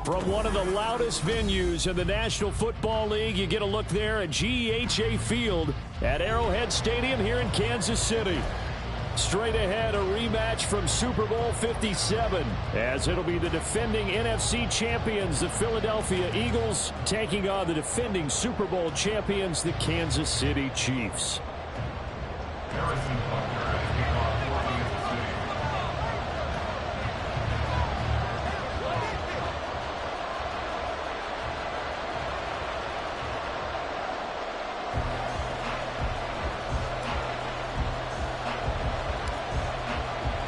From one of the loudest venues in the National Football League, you get a look there at GEHA Field at Arrowhead Stadium here in Kansas City. Straight ahead, a rematch from Super Bowl 57, as it'll be the defending NFC champions, the Philadelphia Eagles, taking on the defending Super Bowl champions, the Kansas City Chiefs.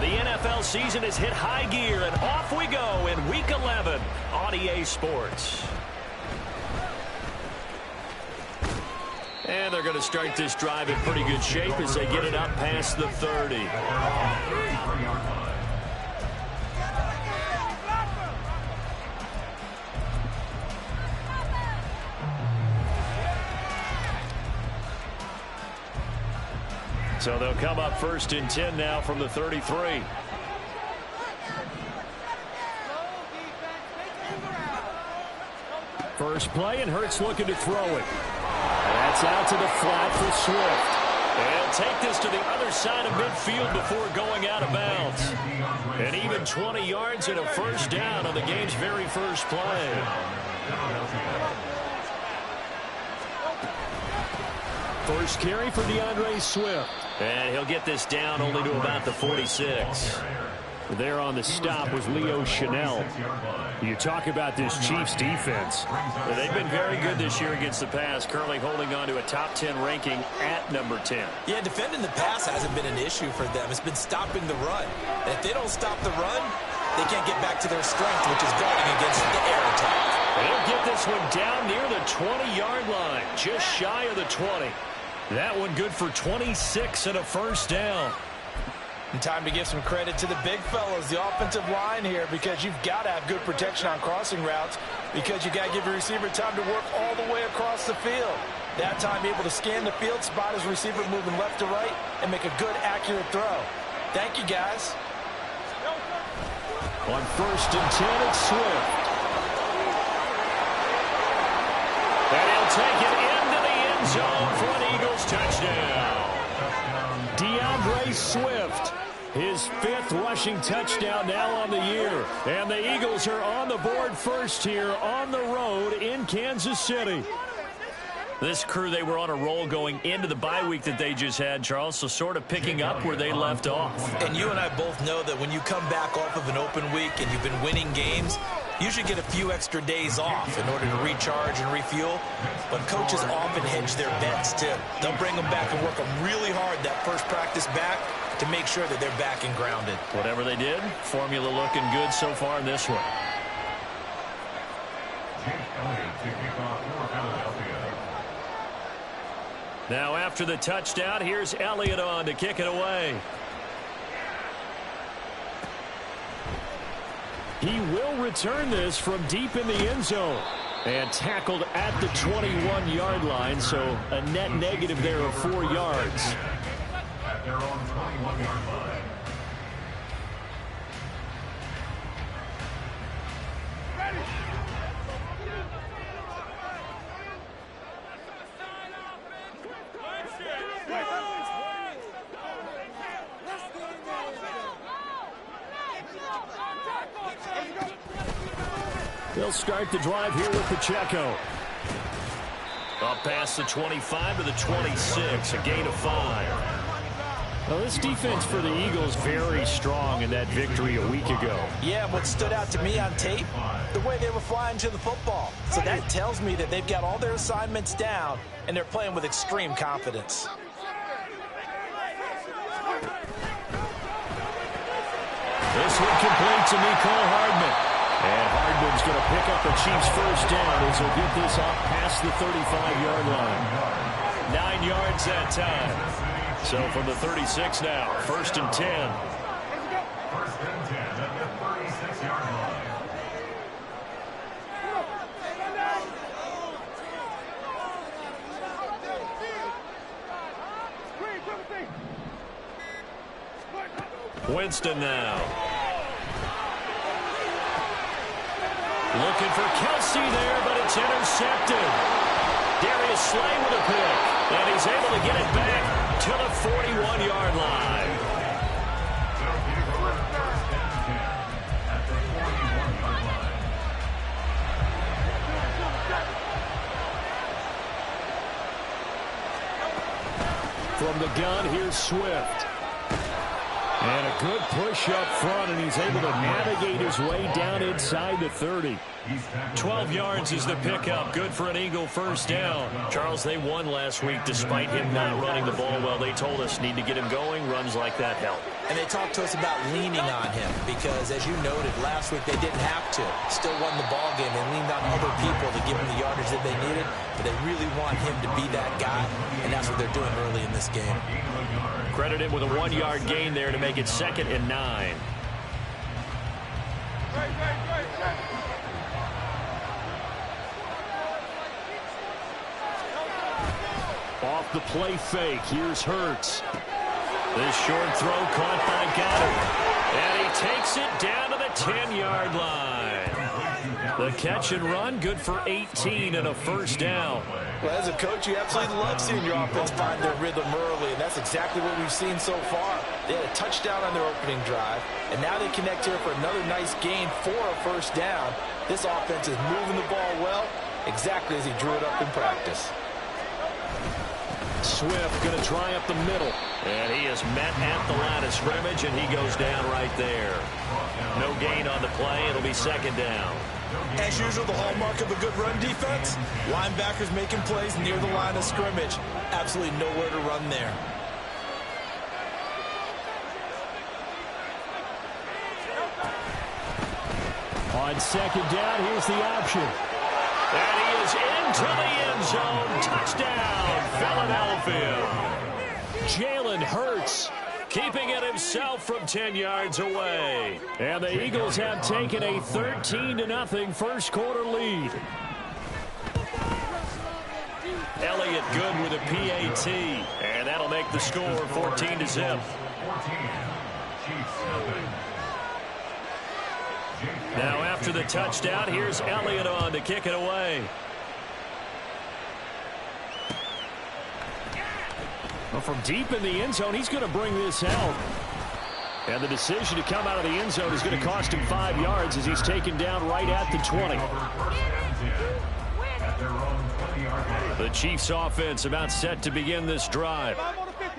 The NFL season has hit high gear, and off we go in Week 11 on EA Sports. And they're going to start this drive in pretty good shape as they get it up past the 30. So they'll come up 1st and 10 now from the 33. First play, and Hurts looking to throw it. That's out to the flat for Swift. And take this to the other side of midfield before going out of bounds. And even 20 yards and a first down on the game's very first play. First carry for DeAndre Swift. And he'll get this down only to about the 46. There on the stop was Leo Chanel. You talk about this Chiefs defense. Well, they've been very good this year against the pass, currently holding on to a top 10 ranking at number 10. Yeah, defending the pass hasn't been an issue for them. It's been stopping the run. And if they don't stop the run, they can't get back to their strength, which is guarding against the air attack. They'll get this one down near the 20-yard line, just shy of the 20. That one good for 26 and a first down. And time to give some credit to the big fellas, the offensive line here, because you've got to have good protection on crossing routes, because you got to give your receiver time to work all the way across the field. That time able to scan the field, spot his receiver moving left to right, and make a good, accurate throw. Thank you, guys. On 1st and 10, it's Swift. And he'll take it into the end zone for an Eagles touchdown. DeAndre Swift, his 5th rushing touchdown now on the year. And the Eagles are on the board first here on the road in Kansas City. This crew, they were on a roll going into the bye week that they just had, Charles, so sort of picking up where they left off. And you and I both know that when you come back off of an open week and you've been winning games, you should get a few extra days off in order to recharge and refuel. But coaches often hedge their bets, too. They'll bring them back and work them really hard that first practice back to make sure that they're back and grounded. Whatever they did, formula looking good so far in this one. Now after the touchdown, here's Elliott on to kick it away. He will return this from deep in the end zone. And tackled at the 21-yard line, so a net negative there of 4 yards. At their own 21-yard line. They'll start the drive here with Pacheco. Up past the 25 to the 26, a gain of 5. Well, this defense for the Eagles very strong in that victory a week ago. Yeah, what stood out to me on tape, the way they were flying to the football. So that tells me that they've got all their assignments down, and they're playing with extreme confidence. This one complete to Mecole Hardman. And Hardman's going to pick up the Chiefs' first down as he'll get this up past the 35-yard line. 9 yards that time. So from the 36 now, 1st and 10. 1st and 10 at the 36-yard line. Winston now. Looking for Kelsey there, but it's intercepted. Darius Slay with a pick, and he's able to get it back to the 41-yard line. From the gun, here's Swift. And a good push up front, and he's able to navigate his way down inside the 30. 12 yards is the pickup. Good for an Eagle first down. Charles, they won last week despite him not running the ball well. They told us need to get him going. Runs like that help. And they talked to us about leaning on him because, as you noted, last week they didn't have to. Still won the ball game. They leaned on other people to give him the yardage that they needed, but they really want him to be that guy, and that's what they're doing early in this game. Credit him with a 1-yard gain there to make it 2nd and 9. Off the play fake, here's Hurts. This short throw caught by Goddard. And he takes it down to the 10-yard line. The catch and run, good for 18 and a first down. Well, as a coach, you absolutely love seeing your offense find their rhythm early, and that's exactly what we've seen so far. They had a touchdown on their opening drive, and now they connect here for another nice gain for a first down. This offense is moving the ball well, exactly as he drew it up in practice. Swift going to try up the middle. And he is met at the line of scrimmage, and he goes down right there. No gain on the play. It'll be 2nd down. As usual, the hallmark of a good run defense, linebackers making plays near the line of scrimmage. Absolutely nowhere to run there. On 2nd down, here's the option. And he is into the end zone. Touchdown, Philadelphia. Jalen Hurts Keeping it himself from 10 yards away. And the Eagles have taken a 13-0 first quarter lead. Elliott good with a PAT. And that'll make the score 14-0. Now after the touchdown, here's Elliott on to kick it away. Well, from deep in the end zone, he's going to bring this out. And the decision to come out of the end zone is going to cost him 5 yards as he's taken down right at the 20. The Chiefs offense about set to begin this drive.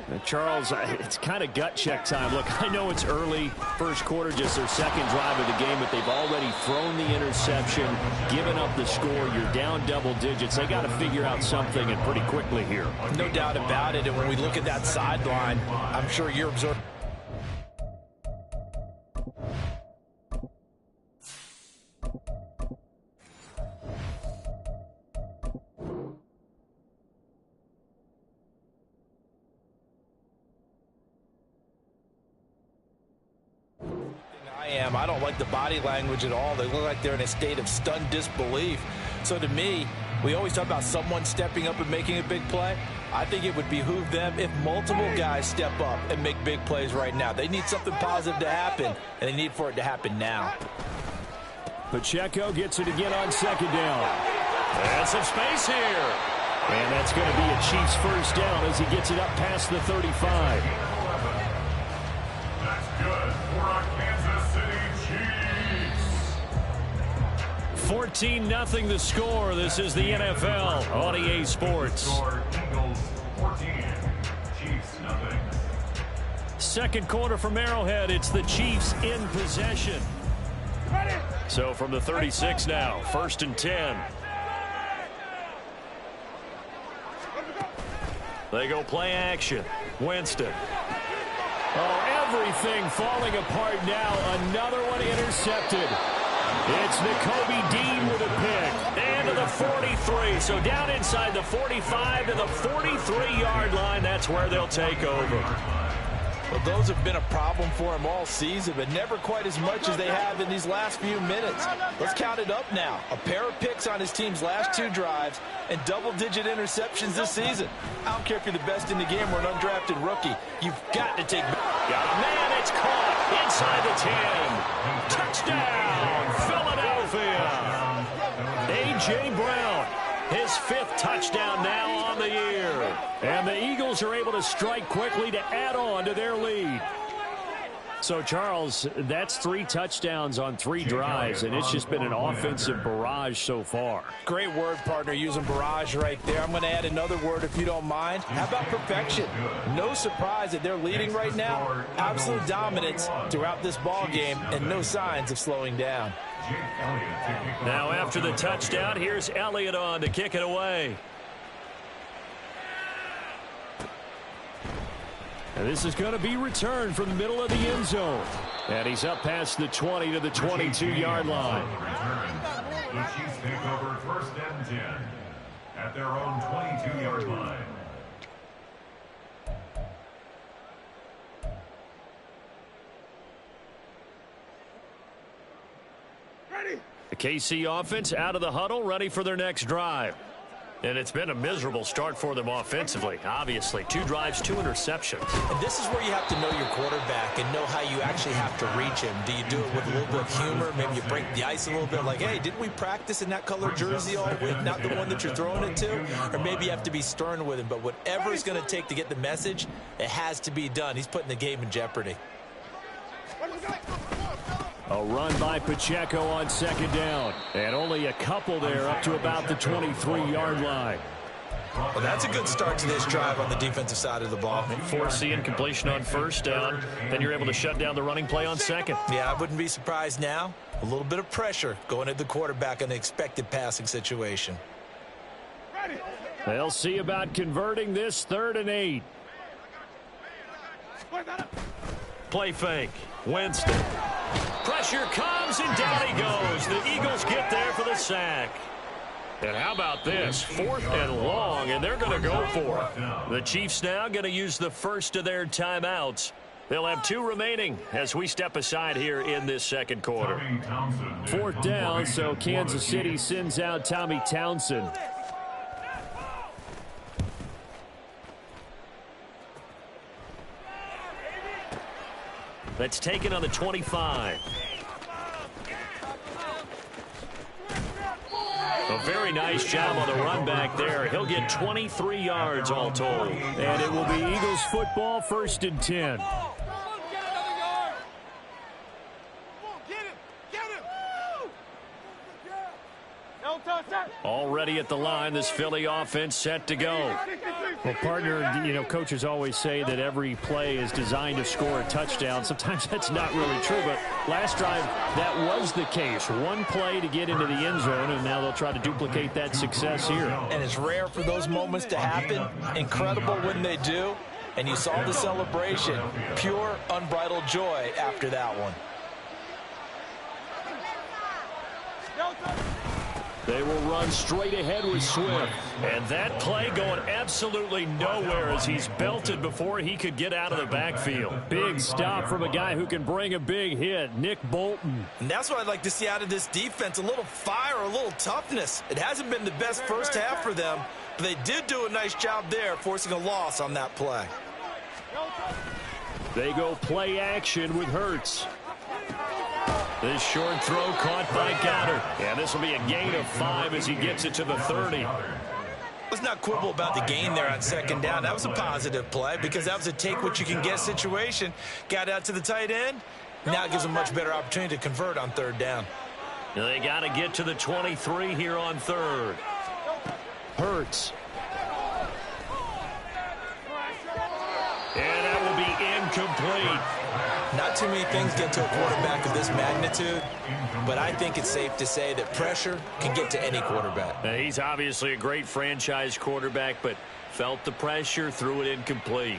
Now, Charles, it's kind of gut check time. Look, I know it's early, first quarter, just their second drive of the game, but they've already thrown the interception, given up the score. You're down double digits. They got to figure out something, and pretty quickly here. No doubt about it, and when we look at that sideline, I'm sure you're absorbing. I don't like the body language at all. They look like they're in a state of stunned disbelief. So to me, we always talk about someone stepping up and making a big play. I think it would behoove them if multiple guys step up and make big plays right now. They need something positive to happen, and they need for it to happen now. Pacheco gets it again on second down. And some space here. And that's going to be a Chiefs first down as he gets it up past the 35. That's good for our Kansas City Chiefs. 14-0 the score. This is the NFL on EA Sports. Eagles 14, Chiefs nothing. Second quarter from Arrowhead. It's the Chiefs in possession. So from the 36 now, 1st and 10. They go play action. Winston. Oh, everything falling apart now. Another one intercepted. It's Nakobe Dean with a pick. And to the 43. So down inside the 45 to the 43-yard line. That's where they'll take over. Well, those have been a problem for him all season, but never quite as much as they have in these last few minutes. Let's count it up now. A pair of picks on his team's last 2 drives and double-digit interceptions this season. I don't care if you're the best in the game or an undrafted rookie. You've got to take... Got a man, it's caught inside the 10. Touchdown, Philadelphia. A.J. Brown. His 5th touchdown now on the year. And the Eagles are able to strike quickly to add on to their lead. So, Charles, that's 3 touchdowns on 3 drives, and it's just been an offensive barrage so far. Great word, partner, using barrage right there. I'm going to add another word if you don't mind. How about perfection? No surprise that they're leading right now. Absolute dominance throughout this ball game and no signs of slowing down. Now, after the touchdown, here's Elliott on to kick it away. And this is going to be returned from the middle of the end zone. And he's up past the 20 to the 22-yard line. The Chiefs take over 1st and 10 at their own 22-yard line. The KC offense out of the huddle, ready for their next drive. And it's been a miserable start for them offensively. Obviously, 2 drives, 2 interceptions. And this is where you have to know your quarterback and know how you actually have to reach him. Do you do it with a little bit of humor? Maybe you break the ice a little bit like, hey, didn't we practice in that color jersey all week, not the one that you're throwing it to? Or maybe you have to be stern with him. But whatever it's going to take to get the message, it has to be done. He's putting the game in jeopardy. A run by Pacheco on 2nd down. And only a couple there up to about the 23-yard line. Well, that's a good start to this drive on the defensive side of the ball. Force the incompletion on 1st down. Then you're able to shut down the running play on 2nd. Yeah, I wouldn't be surprised now. A little bit of pressure going at the quarterback in the expected passing situation. They'll see about converting this 3rd and 8. Play fake. Winston. Pressure comes, and down he goes. The Eagles get there for the sack. And how about this? 4th and long, and they're going to go for it. The Chiefs now going to use the first of their timeouts. They'll have 2 remaining as we step aside here in this 2nd quarter. 4th down, so Kansas City sends out Tommy Townsend. That's taken on the 25. A very nice job on the run back there. He'll get 23 yards all told. And it will be Eagles football, 1st and 10. Already at the line, this Philly offense set to go. Well, partner, you know, coaches always say that every play is designed to score a touchdown. Sometimes that's not really true, but last drive, that was the case. 1 play to get into the end zone, and now they'll try to duplicate that success here. And it's rare for those moments to happen. Incredible when they do. And you saw the celebration. Pure, unbridled joy after that one. They will run straight ahead with Swift. And that play going absolutely nowhere as he's belted before he could get out of the backfield. Big stop from a guy who can bring a big hit, Nick Bolton. And that's what I'd like to see out of this defense, a little fire, a little toughness. It hasn't been the best first half for them, but they did do a nice job there, forcing a loss on that play. They go play action with Hurts. This short throw caught by Goddard. And this will be a gain of 5 as he gets it to the 30. Let's not quibble about the gain there on 2nd down. That was a positive play because that was a take-what-you-can-get situation. Got out to the tight end. Now it gives them a much better opportunity to convert on 3rd down. They got to get to the 23 here on 3rd. Hurts. And that will be incomplete. Not too many things get to a quarterback of this magnitude, but I think it's safe to say that pressure can get to any quarterback. Now, he's obviously a great franchise quarterback, but felt the pressure, threw it incomplete.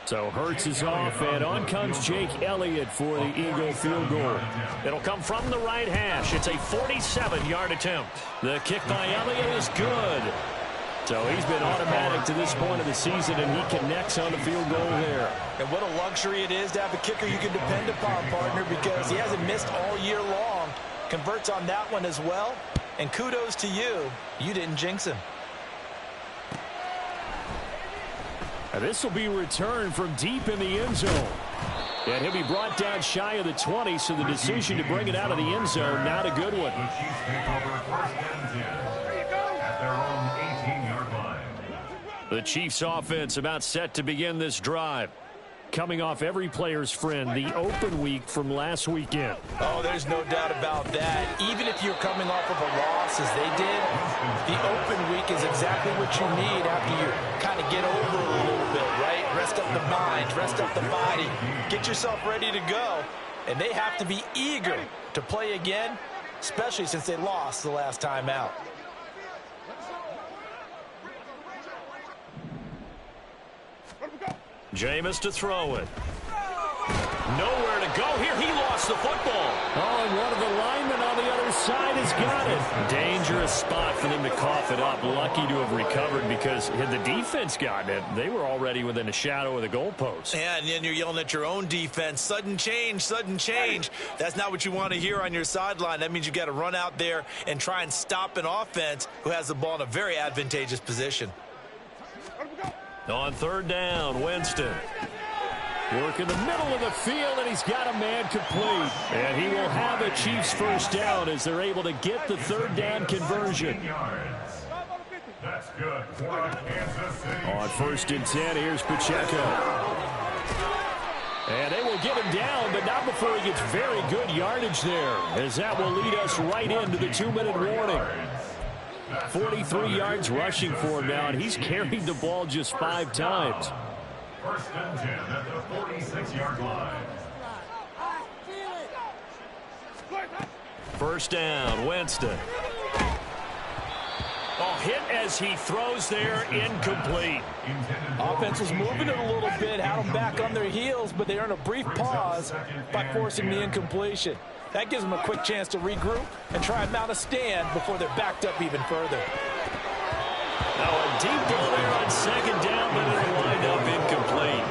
So Hurts is off, and on comes Jake Elliott for the Eagle field goal. It'll come from the right hash. It's a 47-yard attempt. The kick by Elliott is good. So he's been automatic to this point of the season, and he connects on the field goal there. And what a luxury it is to have a kicker you can depend upon, partner, because he hasn't missed all year long. Converts on that one as well. And kudos to you. You didn't jinx him. And this will be returned from deep in the end zone. And he'll be brought down shy of the 20, so the decision to bring it out of the end zone, not a good one. The Chiefs take over first and 10 at their own 18-yard line. The Chiefs offense about set to begin this drive. Coming off every player's friend, the open week from last weekend. Oh, there's no doubt about that. Even if you're coming off of a loss as they did, the open week is exactly what you need after you kind of get over it a little bit, right? Rest up the mind, rest up the body, get yourself ready to go. And they have to be eager to play again, especially since they lost the last time out. Jameis to throw it. Nowhere to go here. He lost the football. Oh, and one of the linemen on the other side has got it. Dangerous spot for them to cough it up. Lucky to have recovered because had the defense gotten it, they were already within a shadow of the goalpost. Yeah, and then you're yelling at your own defense. Sudden change, sudden change. That's not what you want to hear on your sideline. That means you got to run out there and try and stop an offense who has the ball in a very advantageous position. On third down, Winston. Work in the middle of the field, and he's got a man complete. And he will have a Chiefs first down as they're able to get the third down conversion. That's good for Kansas City. On first and 10, here's Pacheco. And they will get him down, but not before he gets very good yardage there, as that will lead us right into the 2-minute warning. 43 yards rushing for him now, and he's carried the ball just 5 times. First and 10 at the 46-yard line. First down, Winston. Oh, hit as he throws there, incomplete. Offense was moving it a little bit, had them back on their heels, but they earn a brief pause by forcing the incompletion. That gives them a quick chance to regroup and try and mount a stand before they're backed up even further. Now a deep ball there on second down, but it'll wind up incomplete.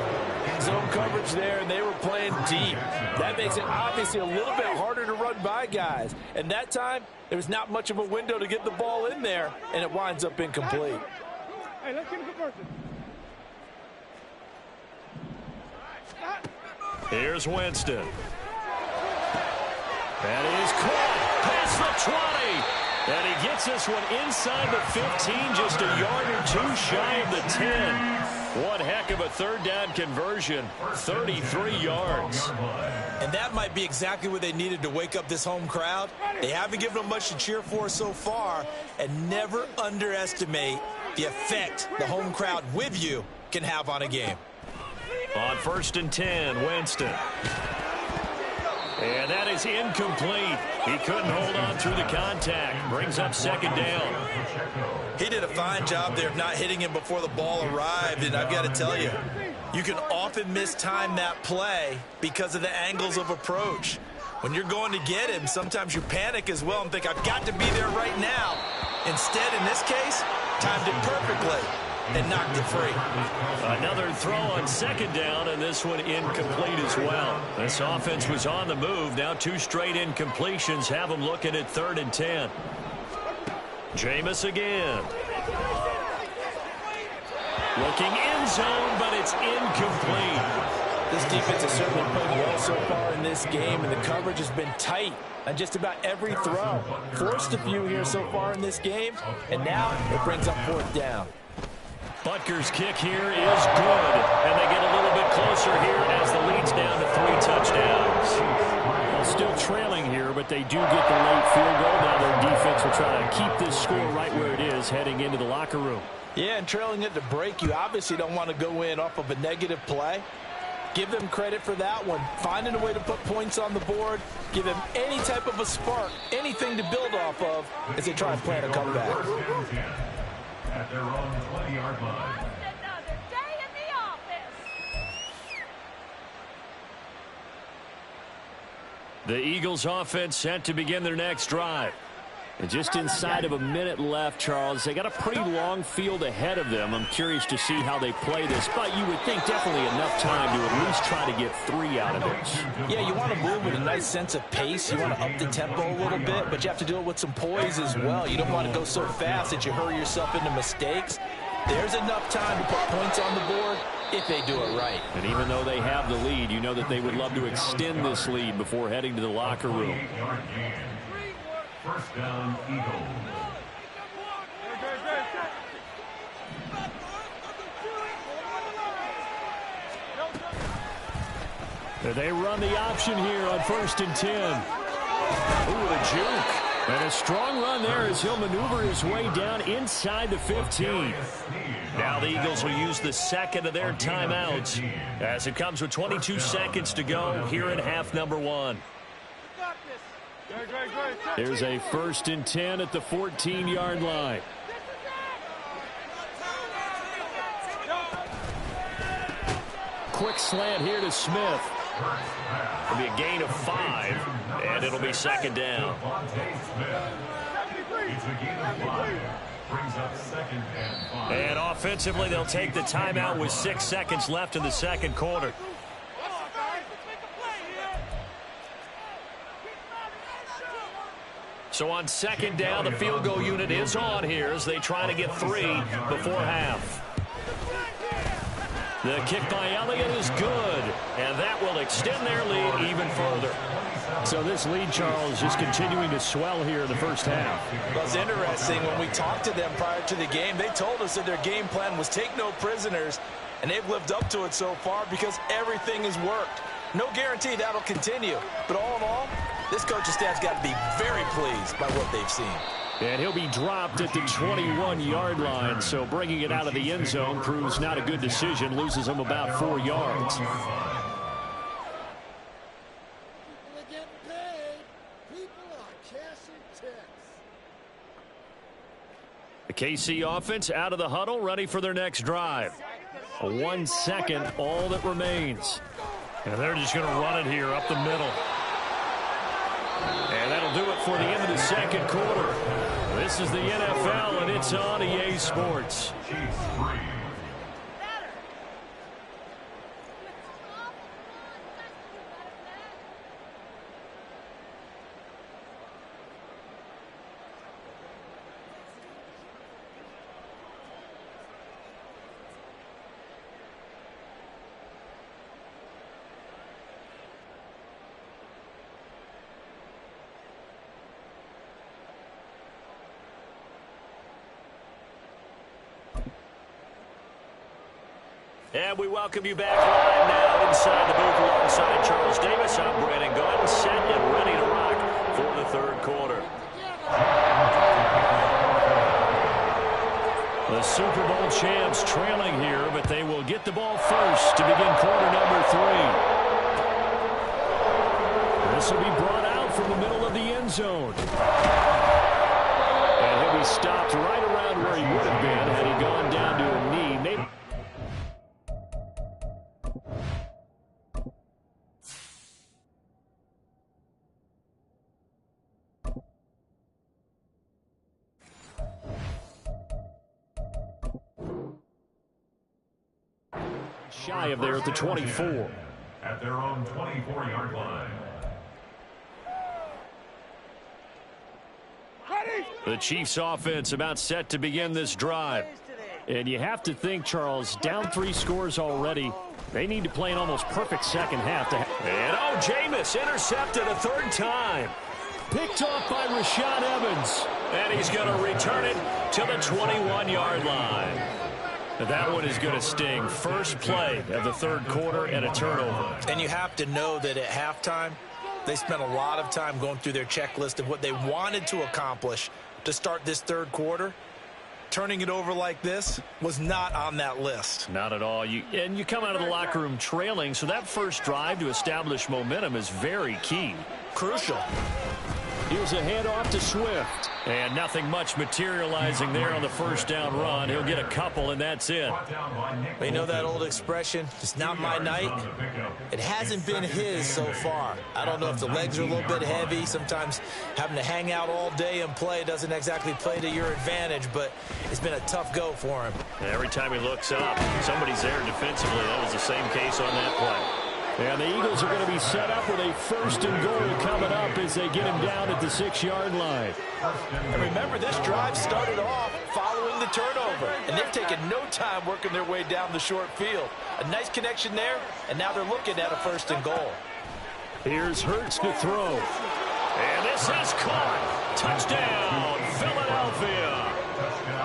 Zone coverage there, and they were playing deep. That makes it obviously a little bit harder to run by guys. And that time, there was not much of a window to get the ball in there, and it winds up incomplete. Hey, let's get a good person. Here's Winston. That is caught past the 20. And he gets this one inside the 15, just a yard or two shy of the 10. One heck of a third down conversion, 33 yards. And that might be exactly what they needed to wake up this home crowd. They haven't given them much to cheer for so far, and never underestimate the effect the home crowd with you can have on a game. On first and 10, Winston. And that is incomplete. He couldn't hold on through the contact. Brings up second down. He did a fine job there of not hitting him before the ball arrived, and I've got to tell you, you can often mistime that play because of the angles of approach. When you're going to get him, sometimes you panic as well and think, I've got to be there right now. Instead, in this case, timed it perfectly and knocked it free. Another throw on second down, and this one incomplete as well. This offense was on the move. Now 2 straight incompletions have them looking at third and 10. Jameis again. Looking end zone, but it's incomplete. This defense has certainly played well so far in this game, and the coverage has been tight on just about every throw. Forced a few here so far in this game, and now it brings up fourth down. Butker's kick here is good, and they get a little bit closer here as the lead's down to 3 touchdowns. Well, still trailing here, but they do get the late field goal. Now their defense will try to keep this score right where it is heading into the locker room. Yeah, and trailing at the break, you obviously don't want to go in off of a negative play. Give them credit for that one. Finding a way to put points on the board, give them any type of a spark, anything to build off of as they try and plan a comeback. At their own 20-yard line. Another day in the office. The Eagles offense set to begin their next drive. And just inside of a minute left, Charles. They got a pretty long field ahead of them. I'm curious to see how they play this, but you would think definitely enough time to at least try to get 3 out of this. Yeah, you want to move with a nice sense of pace. You want to up the tempo a little bit, but you have to do it with some poise as well. You don't want to go so fast that you hurry yourself into mistakes. There's enough time to put points on the board if they do it right. And even though they have the lead, you know that they would love to extend this lead before heading to the locker room. First down, Eagles. They run the option here on 1st and 10. Ooh, the juke. And a strong run there as he'll maneuver his way down inside the 15. Now the Eagles will use the second of their timeouts as it comes with 22 seconds to go here in half number 1. Here's a 1st and 10 at the 14-yard line. Quick slant here to Smith. It'll be a gain of 5, and it'll be second down. And offensively, they'll take the timeout with 6 seconds left in the second quarter. So on second down, the field goal unit is on here as they try to get 3 before half. The kick by Elliott is good, and that will extend their lead even further. So this lead, Charles, is continuing to swell here in the first half. Well, it's interesting. When we talked to them prior to the game, they told us that their game plan was take no prisoners, and they've lived up to it so far because everything has worked. No guarantee that'll continue, but all in all, this coaching staff's got to be very pleased by what they've seen. And he'll be dropped at the 21-yard line, so bringing it out of the end zone proves not a good decision, loses him about 4 yards. People are getting paid. People are cashing checks. The KC offense out of the huddle, ready for their next drive. 1 second, all that remains. And they're just going to run it here up the middle. And that'll do it for the end of the second quarter. This is the NFL, and it's on EA Sports. And we welcome you back live now inside the booth alongside Charles Davis. I'm Brandon Gordon, set and ready to rock for the third quarter. The Super Bowl champs trailing here, but they will get the ball first to begin quarter number 3. This will be brought out from the middle of the end zone. And he'll be stopped right around where he would have been had he gone down to a knee. Maybe. Shy of there at the 24. At their own 24-yard line. The Chiefs offense about set to begin this drive. And you have to think, Charles, down 3 scores already. They need to play an almost perfect second half. And Jameis intercepted a 3rd time. Picked off by Rashad Evans. And he's going to return it to the 21-yard line. That one is going to sting. First play of the third quarter and a turnover. And you have to know that at halftime, they spent a lot of time going through their checklist of what they wanted to accomplish to start this third quarter. Turning it over like this was not on that list. Not at all. You come out of the locker room trailing, so that first drive to establish momentum is very key. Crucial. Here's a handoff to Swift. And nothing much materializing there on the first down run. He'll get a couple, and that's it. You know that old expression, it's not my night? It hasn't been his so far. I don't know if the legs are a little bit heavy. Sometimes having to hang out all day and play doesn't exactly play to your advantage, but it's been a tough go for him. Every time he looks up, somebody's there defensively. That was the same case on that play. And the Eagles are going to be set up with a 1st and goal coming up as they get him down at the 6-yard line. And remember, this drive started off following the turnover, and they've taken no time working their way down the short field. A nice connection there, and now they're looking at a 1st and goal. Here's Hurts to throw. And this is caught. Touchdown, Philadelphia.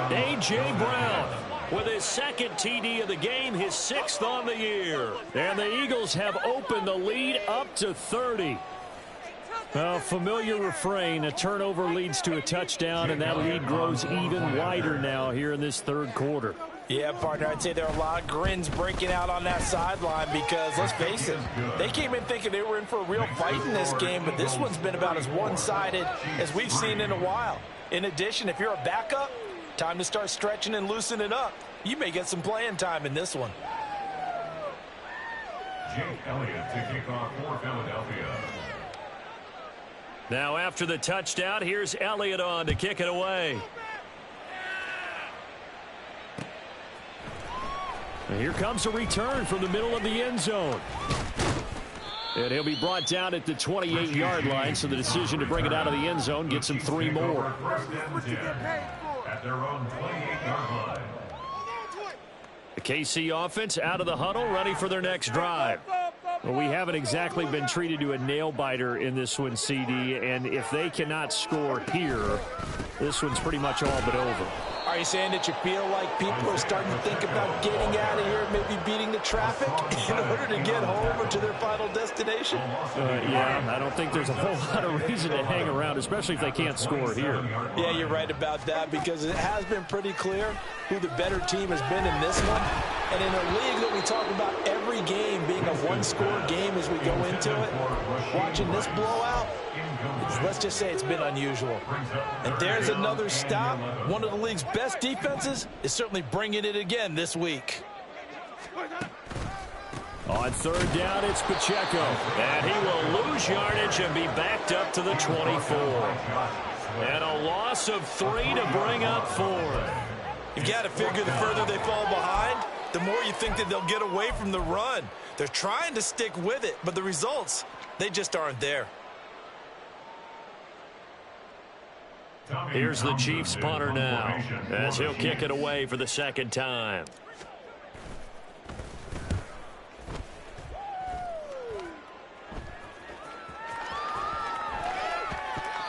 A.J. Brown with his 2nd TD of the game, his 6th on the year. And the Eagles have opened the lead up to 30. A familiar refrain, a turnover leads to a touchdown, and that lead grows even wider now here in this 3rd quarter. Yeah, partner, I'd say there are a lot of grins breaking out on that sideline because, let's face it, they came in thinking they were in for a real fight in this game, but this one's been about as one-sided as we've seen in a while. In addition, if you're a backup, time to start stretching and loosening up. You may get some playing time in this one. Jake Elliott to kick off for Philadelphia. Now after the touchdown, here's Elliott on to kick it away. And here comes a return from the middle of the end zone. And he'll be brought down at the 28-yard line, so the decision to bring it out of the end zone gets him 3 more. At their own 28-yard line. The KC offense out of the huddle, ready for their next drive. Well, we haven't exactly been treated to a nail-biter in this one, CD, and if they cannot score here, this one's pretty much all but over. Are you saying that you feel like people are starting to think about getting out of here, maybe beating the traffic in order to get home or to their final destination? Yeah, I don't think there's a whole lot of reason to hang around, especially if they can't score here. Yeah, you're right about that because it has been pretty clear who the better team has been in this one. And in a league that we talk about every game being a one-score game as we go into it, watching this blowout, let's just say it's been unusual. And there's another stop. One of the league's best defenses is certainly bringing it again this week. On 3rd down, it's Pacheco. And he will lose yardage and be backed up to the 24. And a loss of 3 to bring up 4. You've got to figure the further they fall behind, the more you think that they'll get away from the run. They're trying to stick with it, but the results, they just aren't there. Here's the Chiefs punter now as he'll kick it away for the 2nd time.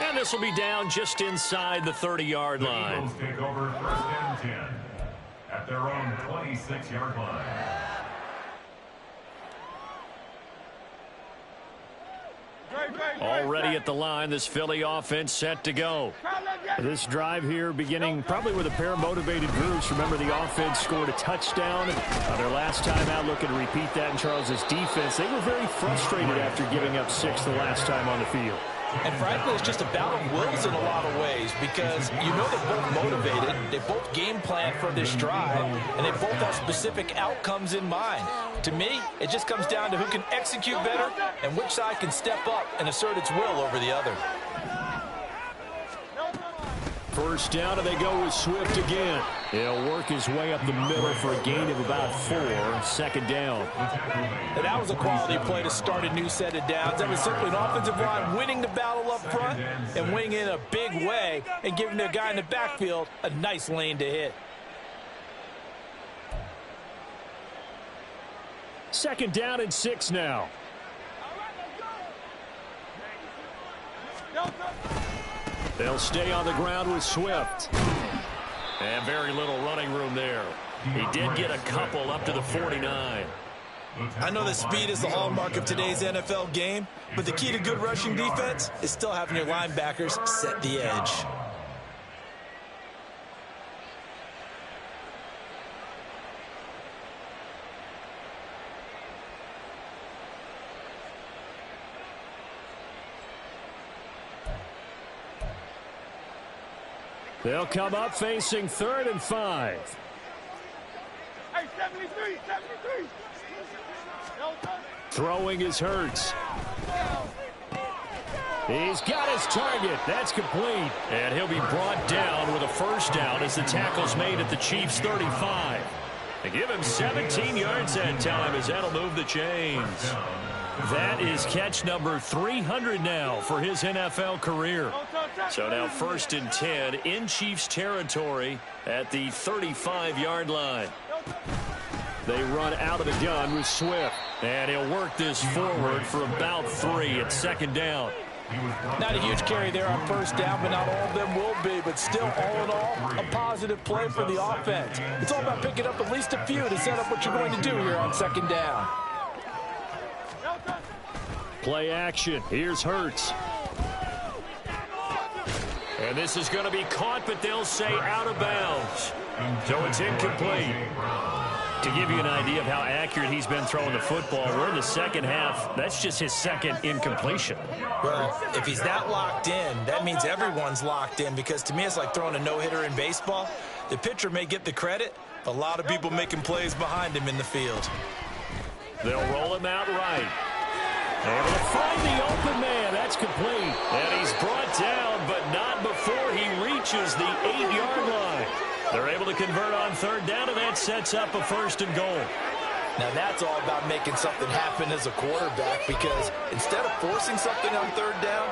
And this will be down just inside the 30-yard line. Eagles take over 1st and 10 at their own 26-yard line. Already at the line, this Philly offense set to go. This drive here beginning probably with a pair of motivated groups. Remember, the offense scored a touchdown on their last time out. Looking to repeat that in Charles's defense. They were very frustrated after giving up 6 the last time on the field. And frankly, it's just a battle of wills in a lot of ways because you know they're both motivated, they both game plan for this drive, and they both have specific outcomes in mind. To me, it just comes down to who can execute better and which side can step up and assert its will over the other. 1st down, and they go with Swift again. He'll work his way up the middle for a gain of about 4. 2nd down. And that was a quality play to start a new set of downs. That was simply an offensive line winning the battle up front and winning in a big way and giving their guy in the backfield a nice lane to hit. 2nd down and 6 now. They'll stay on the ground with Swift. And very little running room there. He did get a couple up to the 49. I know that speed is the hallmark of today's NFL game, but the key to good rushing defense is still having your linebackers set the edge. They'll come up facing 3rd and 5. Hey, 73, 73. Throwing is Hurts. He's got his target. That's complete. And he'll be brought down with a 1st down as the tackle's made at the Chiefs' 35. They give him 17 yards that time as that'll move the chains. That is catch number 300 now for his NFL career. So now 1st and 10 in Chiefs territory at the 35-yard line. They run out of the gun with Swift. And he'll work this forward for about 3 at 2nd down. Not a huge carry there on 1st down, but not all of them will be. But still, all in all, a positive play for the offense. It's all about picking up at least a few to set up what you're going to do here on 2nd down. Play action. Here's Hurts. And this is going to be caught, but they'll say out of bounds. So it's incomplete. To give you an idea of how accurate he's been throwing the football, we're in the 2nd half. That's just his 2nd incompletion. Well, if he's that locked in, that means everyone's locked in, because to me it's like throwing a no-hitter in baseball. The pitcher may get the credit, but a lot of people making plays behind him in the field. They'll roll him out right. Able to find the open man. That's complete. And he's brought down, but not before he reaches the 8-yard line. They're able to convert on 3rd down, and that sets up a 1st and goal. Now that's all about making something happen as a quarterback, because instead of forcing something on 3rd down,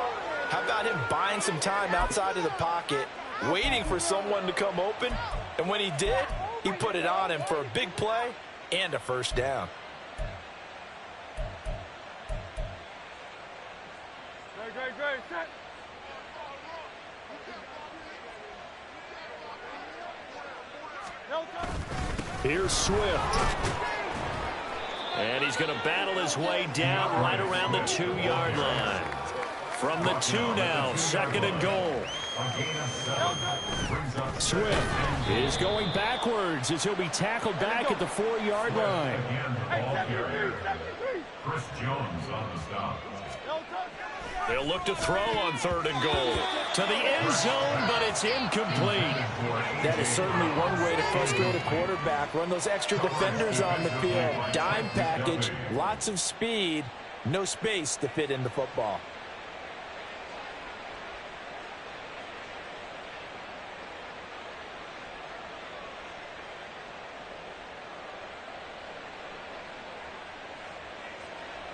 how about him buying some time outside of the pocket, waiting for someone to come open, and when he did, he put it on him for a big play and a 1st down. Great, set. Here's Swift. And he's going to battle his way down right around the 2-yard line. From the 2 now, 2nd and goal. Swift is going backwards as he'll be tackled back at the 4-yard line. Chris Jones on the stop. They'll look to throw on 3rd and goal. To the end zone, but it's incomplete. That is certainly one way to frustrate a quarterback. Run those extra defenders on the field. Dime package, lots of speed, no space to fit in the football.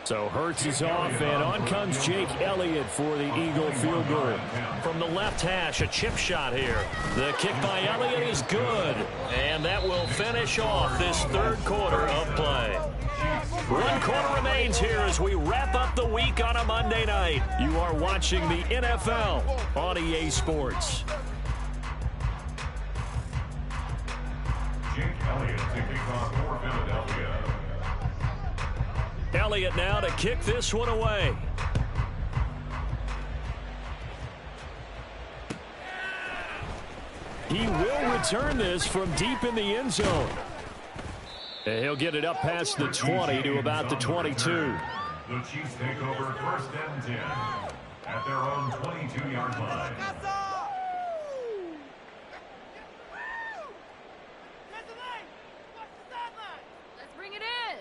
So Hurts is off, and on comes Jake Elliott for the Eagle field goal. From the left hash, a chip shot here. The kick by Elliott is good, and that will finish off this 3rd quarter of play. 1 quarter remains here as we wrap up the week on a Monday night. You are watching the NFL on EA Sports. Jake Elliott to kick off for Philadelphia. Elliott now to kick this one away. He will return this from deep in the end zone. And he'll get it up past the 20 to about the 22. The Chiefs take over 1st and 10 at their own 22-yard line. Let's bring it in.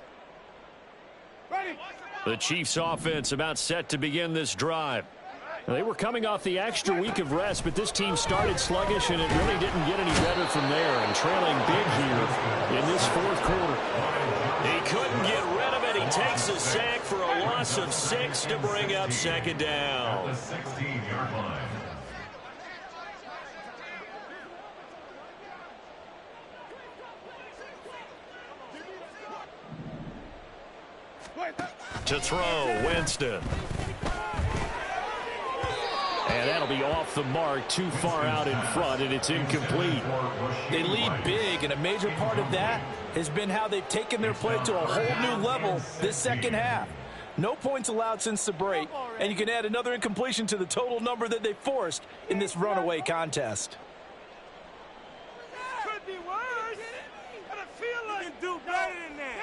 The Chiefs offense about set to begin this drive. They were coming off the extra week of rest, but this team started sluggish, and it really didn't get any better from there, and trailing big here in this 4th quarter. He couldn't get rid of it. He takes a sack for a loss of 6 to bring up 2nd down. The 16-yard line. To throw, Winston. And that'll be off the mark, too far out in front, and it's incomplete. They lead big, and a major part of that has been how they've taken their play to a whole new level this 2nd half. No points allowed since the break, and you can add another incompletion to the total number that they forced in this runaway contest. Could be worse. But I feel like you can do better than that.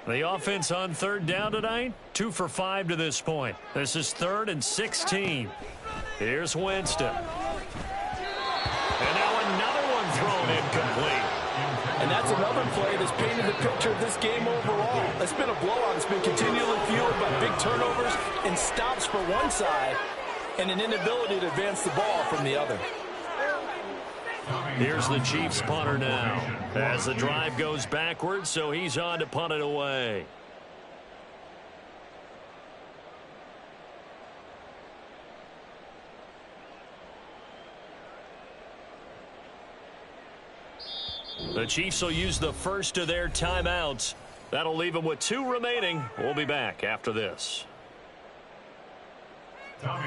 The offense on 3rd down tonight, 2 for 5 to this point. This is 3rd and 16. Here's Winston. And now another one thrown incomplete. And that's another play that's painted the picture of this game overall. It's been a blowout. It's been continually fueled by big turnovers and stops for one side and an inability to advance the ball from the other. Here's the Chiefs punter now as the drive goes backwards, so he's on to punt it away. The Chiefs will use the first of their timeouts. That'll leave them with 2 remaining. We'll be back after this.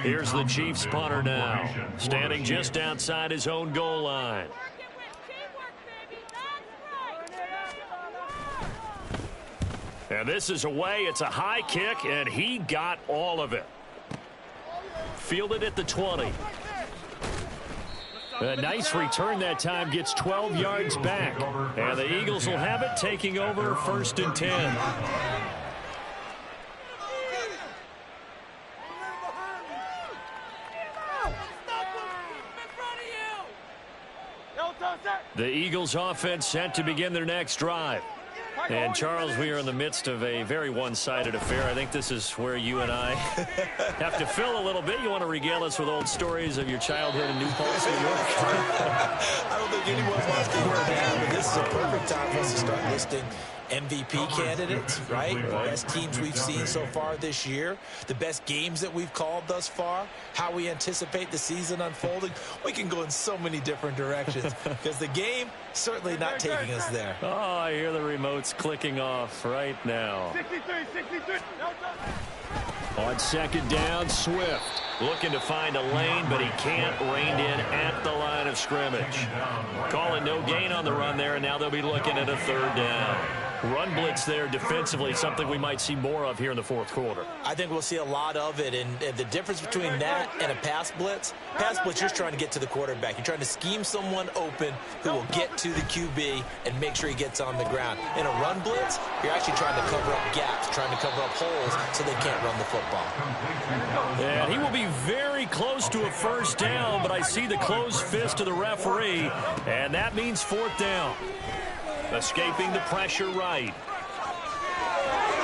Here's the Chiefs punter now, standing just outside his own goal line. And this is away. It's a high kick, and he got all of it. Fielded at the 20. A nice return that time, gets 12 yards back. And the Eagles will have it, taking over 1st and 10. The Eagles offense set to begin their next drive. And, Charles, we are in the midst of a very one-sided affair. I think this is where you and I have to fill a little bit. You want to regale us with old stories of your childhood in New Paltz, New York? I don't think anyone wants to hear that, but this is a perfect time for us to start listing MVP candidates, right? The best teams we've seen so far this year, the best games that we've called thus far, how we anticipate the season unfolding. We can go in so many different directions because the game certainly not taking us there. Oh, I hear the remotes clicking off right now. 63. On 2nd down, Swift looking to find a lane, but he can't, reined in at the line of scrimmage. Calling no gain on the run there, and now they'll be looking at a 3rd down. Run blitz there defensively, something we might see more of here in the 4th quarter. I think we'll see a lot of it, and the difference between that and a pass blitz, you're just trying to get to the quarterback. You're trying to scheme someone open who will get to the QB and make sure he gets on the ground. In a run blitz, you're actually trying to cover up gaps, trying to cover up holes so they can't run the football. And he will be very close to a 1st down, but I see the closed fist of the referee, and that means 4th down. Escaping the pressure right.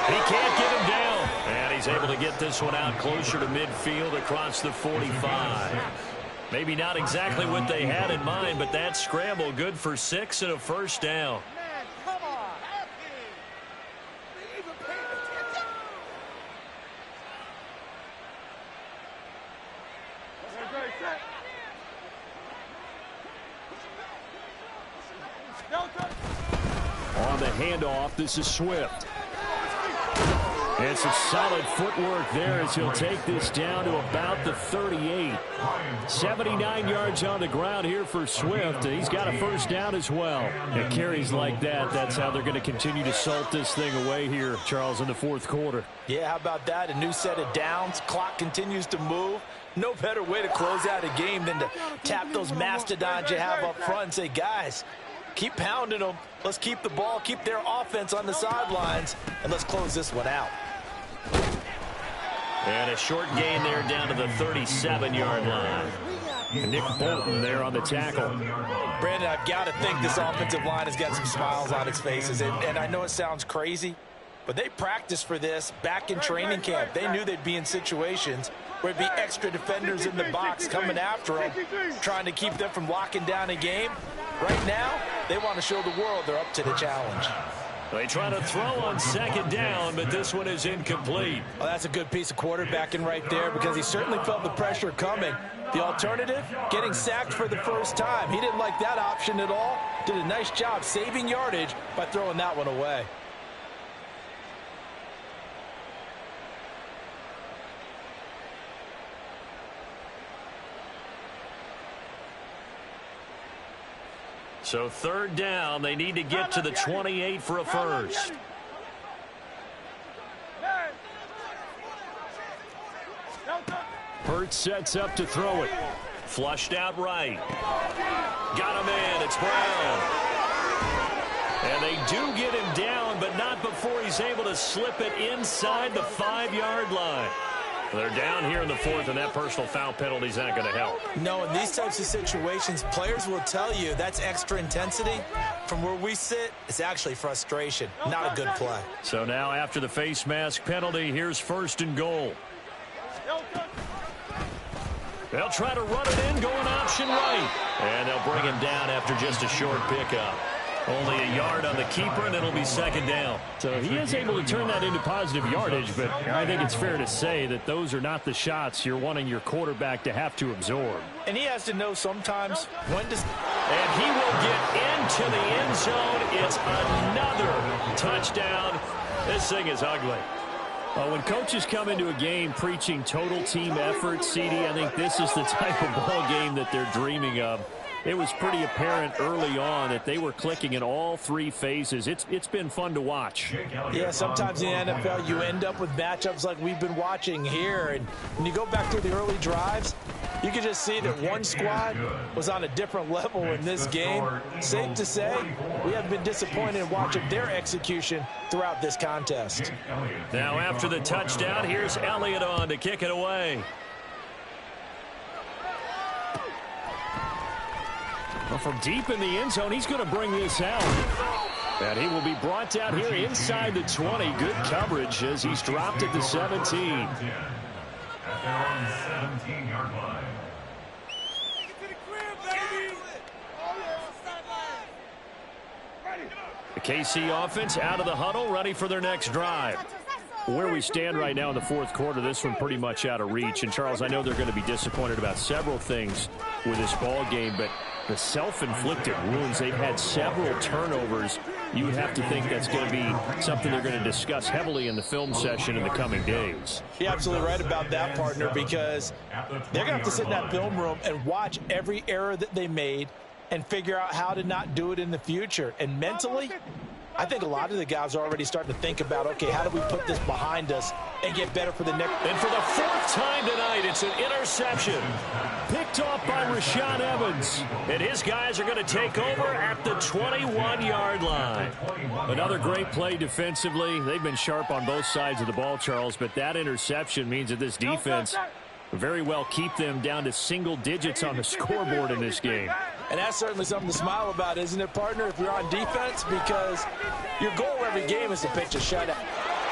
He can't get him down. And he's able to get this one out closer to midfield across the 45. Maybe not exactly what they had in mind, but that scramble good for 6 and a 1st down. Man, come on. They even paid attention. On the handoff, this is Swift. And some solid footwork there as he'll take this down to about the 38. 79 yards on the ground here for Swift. He's got a 1st down as well. And carries like that, that's how they're going to continue to salt this thing away here, Charles, in the 4th quarter. Yeah, how about that? A new set of downs. Clock continues to move. No better way to close out a game than to tap those mastodons you have up front and say, guys, keep pounding them. Let's keep the ball, keep their offense on the sidelines, and let's close this one out. And a short gain there down to the 37-yard line. Nick Bolton there on the tackle. Brandon, I've got to think this offensive line has got some smiles on its faces. And I know it sounds crazy, but they practiced for this back in training camp. They knew they'd be in situations where it'd be extra defenders in the box coming after them, trying to keep them from locking down a game. Right now, they want to show the world they're up to the challenge. They try to throw on 2nd down, but this one is incomplete. Well, that's a good piece of quarterbacking right there because he certainly felt the pressure coming. The alternative, getting sacked for the 1st time. He didn't like that option at all. Did a nice job saving yardage by throwing that one away. So 3rd down, they need to get to the 28 for a 1st. Hurts sets up to throw it. Flushed out right. Got him in. It's Brown. And they do get him down, but not before he's able to slip it inside the 5-yard line. They're down here in the 4th, and that personal foul penalty is not going to help. No, in these types of situations, players will tell you that's extra intensity. From where we sit, it's actually frustration, not a good play. So now after the face mask penalty, here's 1st and goal. They'll try to run it in, going option right. And they'll bring him down after just a short pickup. Only a yard on the keeper, and it'll be second down. So he is able to turn that into positive yardage, but I think it's fair to say that those are not the shots you're wanting your quarterback to have to absorb. And he has to know sometimes when to... And he will get into the end zone. It's another touchdown. This thing is ugly. When coaches come into a game preaching total team effort, CD, I think this is the type of ball game that they're dreaming of. It was pretty apparent early on that they were clicking in all three phases. It's been fun to watch. Yeah, sometimes in the NFL you end up with matchups like we've been watching here. And when you go back through the early drives, you can just see that one squad was on a different level in this game. Safe to say, we haven't been disappointed in watching their execution throughout this contest. Now after the touchdown, here's Elliott on to kick it away. Well, from deep in the end zone, he's going to bring this out. And he will be brought down here inside the 20. Good coverage as he's dropped at the 17. At their own 17-yard line. The KC offense out of the huddle, ready for their next drive. Where we stand right now in the fourth quarter, this one pretty much out of reach. And, Charles, I know they're going to be disappointed about several things with this ball game, but the self-inflicted wounds, they've had several turnovers. You would have to think that's going to be something they're going to discuss heavily in the film session in the coming days. You're absolutely right about that, partner, because they're going to have to sit in that film room and watch every error that they made and figure out how to not do it in the future. And mentally, I think a lot of the guys are already starting to think about, okay, how do we put this behind us and get better for the next. And for the fourth time tonight, it's an interception. Picked off by Rashaan Evans. And his guys are going to take over at the 21-yard line. Another great play defensively. They've been sharp on both sides of the ball, Charles, but that interception means that this defense very well keep them down to single digits on the scoreboard in this game. And that's certainly something to smile about, isn't it, partner, if you're on defense? Because your goal every game is to pitch a shutout.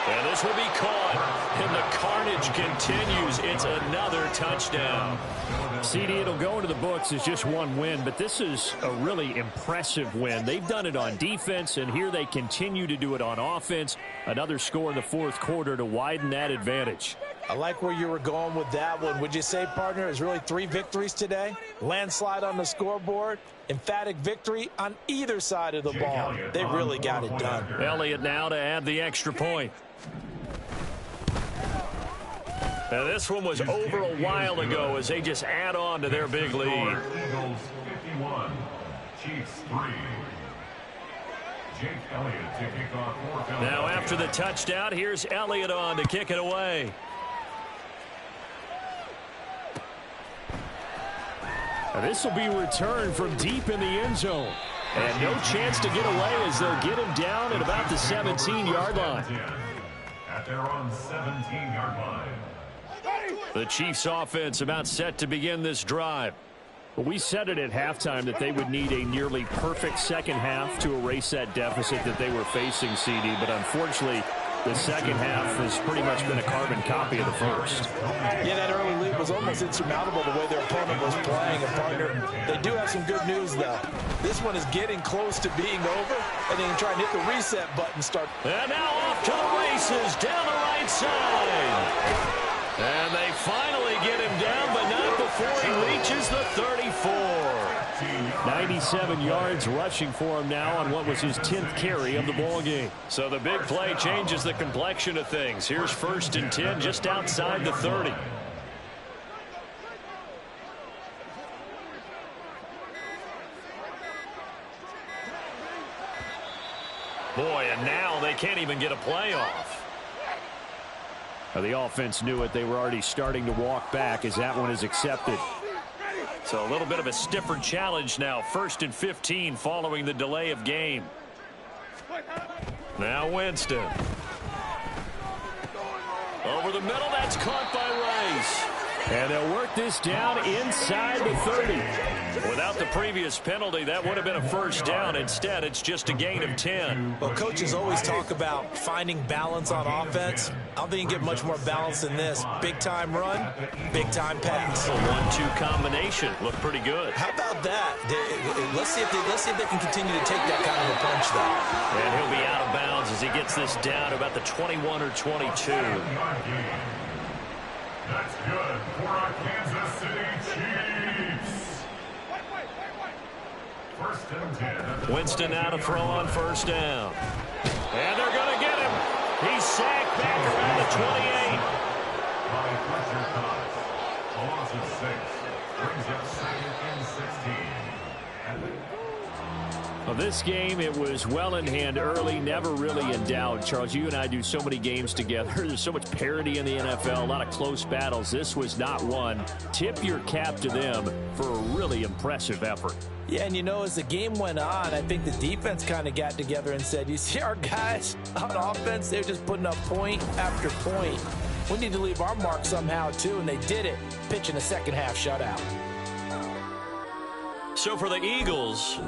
And this will be caught. And the carnage continues. It's another touchdown. CD, it'll go into the books as just one win, but this is a really impressive win. They've done it on defense, and here they continue to do it on offense. Another score in the fourth quarter to widen that advantage. I like where you were going with that one. Would you say, partner, is really 3 victories today? Landslide on the scoreboard, emphatic victory on either side of the ball. They really got it done. Elliott now to add the extra point. Now this one was over a while ago as they just add on to their big lead. Eagles 51, Chiefs 3. Jake Elliott to kick off for Philadelphia. Now after the touchdown, here's Elliott on to kick it away. This will be returned from deep in the end zone. And no chance to get away as they'll get him down at about the 17-yard line. At their own 17-yard line. The Chiefs offense about set to begin this drive. We said it at halftime that they would need a nearly perfect second half to erase that deficit that they were facing, CD. But unfortunately, the second half has pretty much been a carbon copy of the first. Yeah, that early lead was almost insurmountable the way their opponent was playing. And, partner, they do have some good news, though. This one is getting close to being over, and they can try and hit the reset button. And now off to the races down the right side. And they finally get him down, but not before he reaches the 34. 97 yards rushing for him now on what was his 10th carry of the ball game. So the big play changes the complexion of things. Here's 1st and 10 just outside the 30. Boy, and now they can't even get a play off. The offense knew it. They were already starting to walk back as that one is accepted. So a little bit of a stiffer challenge now. 1st and 15 following the delay of game. Now Winston. Over the middle, that's caught by Rice. And they'll work this down inside the 30. Without the previous penalty, that would have been a first down. Instead, it's just a gain of 10. Well, coaches always talk about finding balance on offense. I don't think you get much more balance than this. Big-time run, big-time pass. A 1-2 combination. Looked pretty good. How about that? Let's see if they can continue to take that kind of a punch, though. And he'll be out of bounds as he gets this down to about the 21 or 22. That's good for our Kansas City Chiefs. First and 10. Winston now to throw on first down. And they're going to get him. He's sacked back around the 28. By Fletcher Cox. A loss of 6. Brings up second and 16. Well, this game, it was well in hand early, never really in doubt. Charles, you and I do so many games together. There's so much parity in the NFL, a lot of close battles. This was not one. Tip your cap to them for a really impressive effort. Yeah, and you know, as the game went on, I think the defense kind of got together and said, you see our guys on offense, they're just putting up point after point. We need to leave our mark somehow, too, and they did it, pitching a second-half shutout. So for the Eagles...